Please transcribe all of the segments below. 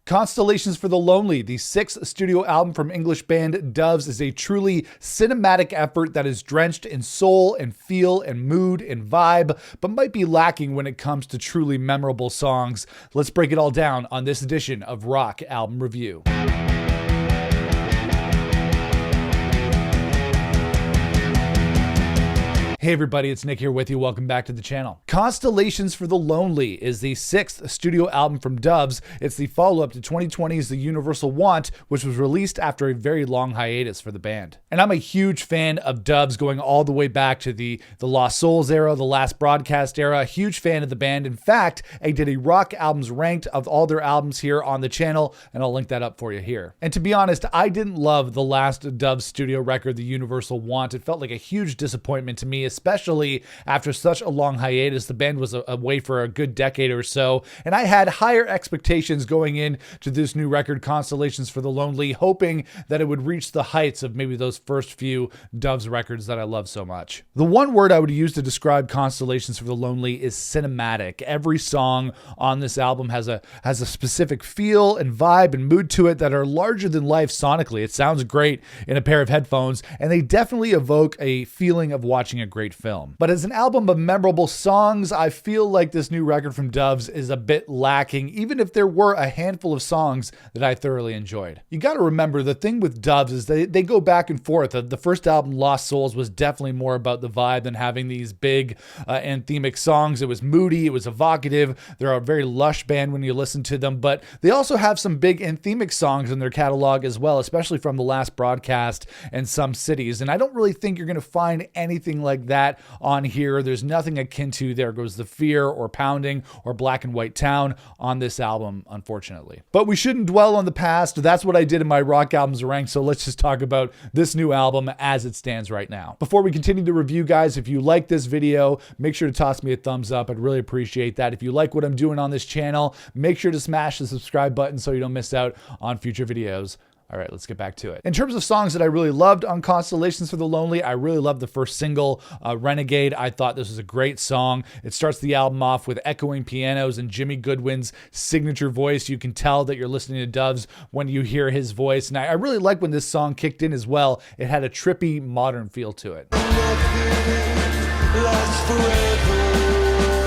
Constellations for the Lonely, the sixth studio album from English band Doves, is a truly cinematic effort that is drenched in soul and feel and mood and vibe, but might be lacking when it comes to truly memorable songs. Let's break it all down on this edition of Rock Album Review. Hey everybody, it's Nick here with you. Welcome back to the channel. Constellations for the Lonely is the sixth studio album from Doves. It's the follow-up to 2020's The Universal Want, which was released after a very long hiatus for the band. And I'm a huge fan of Doves, going all the way back to the Lost Souls era, the Last Broadcast era. A huge fan of the band. In fact, I did a rock albums ranked of all their albums here on the channel, and I'll link that up for you here. And to be honest, I didn't love the last Doves studio record, The Universal Want. It felt like a huge disappointment to me, especially after such a long hiatus. The band was away for a good decade or so, and I had higher expectations going into this new record, Constellations for the Lonely, hoping that it would reach the heights of maybe those first few Doves records that I love so much. The one word I would use to describe Constellations for the Lonely is cinematic. Every song on this album has a specific feel and vibe and mood to it that are larger than life sonically. It sounds great in a pair of headphones, and they definitely evoke a feeling of watching a great film. But as an album of memorable songs, I feel like this new record from Doves is a bit lacking, even if there were a handful of songs that I thoroughly enjoyed. You got to remember, the thing with Doves is they go back and forth. The first album, Lost Souls, was definitely more about the vibe than having these big anthemic songs. It was moody, it was evocative. They're a very lush band when you listen to them, but they also have some big anthemic songs in their catalog as well, especially from The Last Broadcast and Some Cities. And I don't really think you're going to find anything like that on here. There's nothing akin to There Goes the Fear or Pounding or Black and White Town on this album, unfortunately. But we shouldn't dwell on the past. That's what I did in my rock albums ranked, so let's just talk about this new album as it stands right now. Before we continue to review, guys, if you like this video, make sure to toss me a thumbs up. I'd really appreciate that. If you like what I'm doing on this channel, make sure to smash the subscribe button so you don't miss out on future videos. All right, let's get back to it. In terms of songs that I really loved on Constellations for the Lonely, I really loved the first single, Renegade. I thought this was a great song. It starts the album off with echoing pianos and Jimmy Goodwin's signature voice. You can tell that you're listening to Doves when you hear his voice. And I really like when this song kicked in as well. It had a trippy, modern feel to it.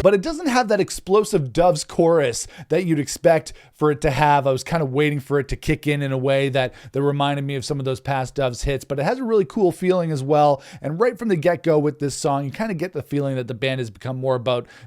But it doesn't have that explosive Doves chorus that you'd expect for it to have. I was kind of waiting for it to kick in a way that reminded me of some of those past Doves hits, but it has a really cool feeling as well. And right from the get-go with this song, you kind of get the feeling that the band has become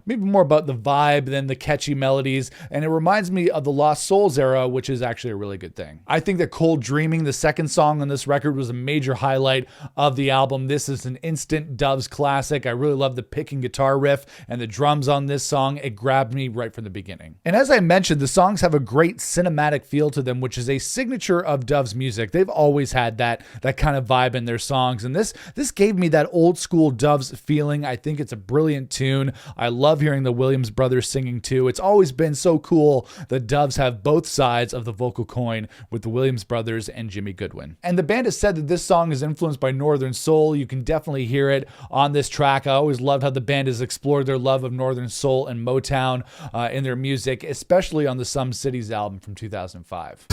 maybe more about the vibe than the catchy melodies. And it reminds me of the Lost Souls era, which is actually a really good thing. I think that Cold Dreaming, the second song on this record, was a major highlight of the album. This is an instant Doves classic. I really love the picking guitar riff and the drums on this song. It grabbed me right from the beginning. And as I mentioned, the songs have a great cinematic feel to them, which is a signature of Doves music. They've always had that kind of vibe in their songs, and this gave me that old school Doves feeling. I think it's a brilliant tune. I love hearing the Williams brothers singing too. It's always been so cool that Doves have both sides of the vocal coin with the Williams brothers and Jimmy Goodwin. And the band has said that this song is influenced by Northern Soul. You can definitely hear it on this track. I always loved how the band has explored their love of Northern Soul and Motown in their music, especially on the Some Cities album from 2005.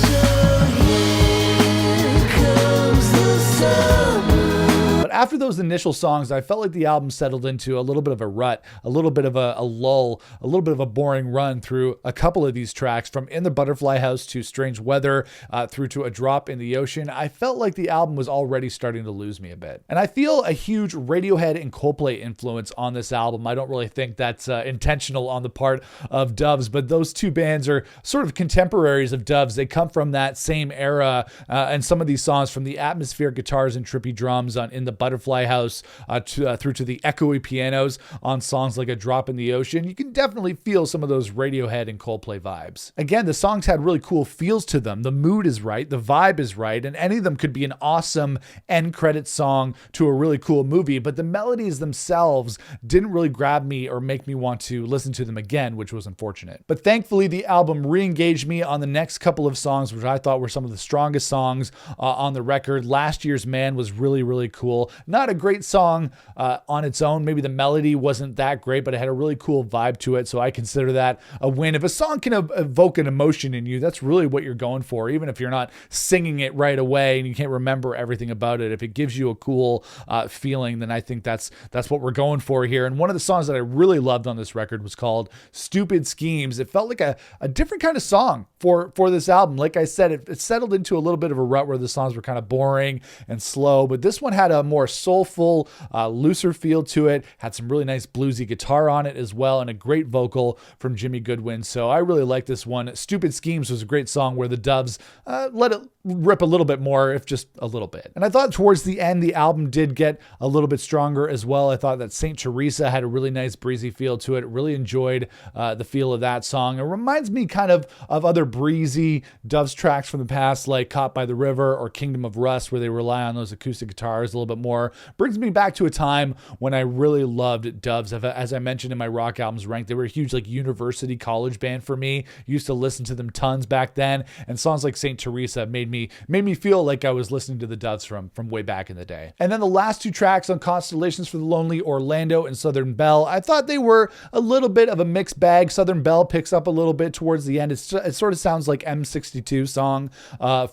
But after those initial songs, I felt like the album settled into a little bit of a rut, a little bit of a lull, a little bit of a boring run through a couple of these tracks, from In the Butterfly House to Strange Weather, through to A Drop in the Ocean. I felt like the album was already starting to lose me a bit. And I feel a huge Radiohead and Coldplay influence on this album. I don't really think that's intentional on the part of Doves, but those two bands are sort of contemporaries of Doves. They come from that same era, and some of these songs, from the atmospheric guitars and trippy drums on In the Butterfly House through to the echoey pianos on songs like A Drop in the Ocean, you can definitely feel some of those Radiohead and Coldplay vibes. Again, the songs had really cool feels to them. The mood is right, the vibe is right, and any of them could be an awesome end credit song to a really cool movie, but the melodies themselves didn't really grab me or make me want to listen to them again, which was unfortunate. But thankfully, the album re-engaged me on the next couple of songs, which I thought were some of the strongest songs on the record. Last Year's Man was really, really cool. Not a great song on its own. Maybe the melody wasn't that great, but it had a really cool vibe to it. So I consider that a win. If a song can evoke an emotion in you, that's really what you're going for. Even if you're not singing it right away and you can't remember everything about it, if it gives you a cool feeling, then I think that's what we're going for here. And one of the songs that I really loved on this record was called Stupid Schemes. It felt like a different kind of song for this album. Like I said, it settled into a little bit of a rut where the songs were kind of boring and slow, but this one had a more soulful, looser feel to it, had some really nice bluesy guitar on it as well, and a great vocal from Jimmy Goodwin. So I really like this one. Stupid Schemes was a great song where the Doves let it rip a little bit more, if just a little bit. And I thought towards the end, the album did get a little bit stronger as well. I thought that St. Teresa had a really nice breezy feel to it. Really enjoyed the feel of that song. It reminds me kind of other breezy Doves tracks from the past, like Caught by the River or Kingdom of Rust, where they rely on those acoustic guitars a little bit more. Brings me back to a time when I really loved Doves. As I mentioned in my rock albums rank, they were a huge like university college band for me. Used to listen to them tons back then, and songs like St. Teresa made me feel like I was listening to the Doves from way back in the day. And then the last two tracks on Constellations for the Lonely, Orlando and Southern Belle, I thought they were a little bit of a mixed bag. Southern Belle picks up a little bit towards the end. It sort of sounds like M62 song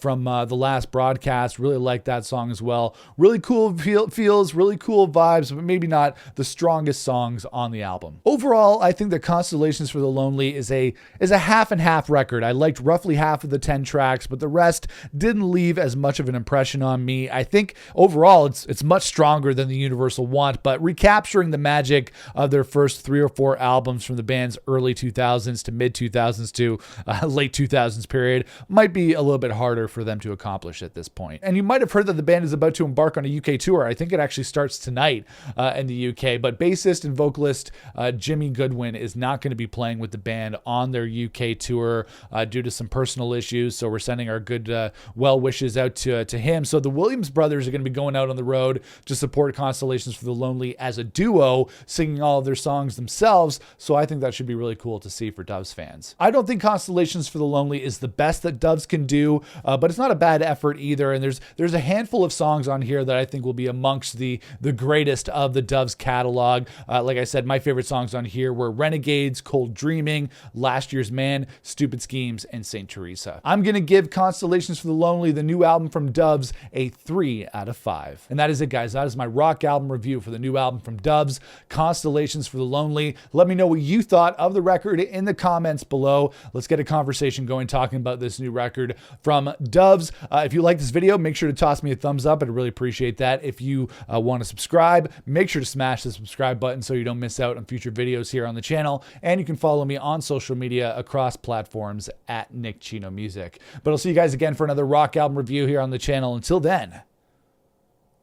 from the last broadcast. Really like that song as well. Really cool feels, really cool vibes, but maybe not the strongest songs on the album. Overall, I think that Constellations for the Lonely is a half and half record. I liked roughly half of the 10 tracks, but the rest didn't leave as much of an impression on me. I think overall it's much stronger than the Universal Want, but recapturing the magic of their first 3 or 4 albums from the band's early 2000s to mid 2000s to late 2000s period might be a little bit harder for them to accomplish at this point. And you might have heard that the band is about to embark on a UK tour. I think it actually starts tonight in the UK, but bassist and vocalist Jimmy Goodwin is not going to be playing with the band on their UK tour due to some personal issues. So we're sending our good well wishes out to him. So the Williams brothers are going to be going out on the road to support Constellations for the Lonely as a duo, singing all of their songs themselves. So I think that should be really cool to see for Doves fans. I don't think Constellations for the Lonely is the best that Doves can do, but it's not a bad effort either. And there's a handful of songs on here that I think will be amongst the greatest of the Doves catalog. Like I said, my favorite songs on here were Renegades, Cold Dreaming, Last Year's Man, Stupid Schemes, and St. Teresa. I'm going to give Constellations for the Lonely, the new album from Doves, a 3 out of 5. And that is it, guys. That is my rock album review for the new album from Doves, Constellations for the Lonely. Let me know what you thought of the record in the comments below. Let's get a conversation going talking about this new record from Doves. If you like this video, make sure to toss me a thumbs up. I'd really appreciate that. If you want to subscribe, make sure to smash the subscribe button so you don't miss out on future videos here on the channel. And you can follow me on social media across platforms at Nick Chino Music. But I'll see you guys again for another rock album review here on the channel. Until then,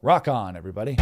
rock on, everybody.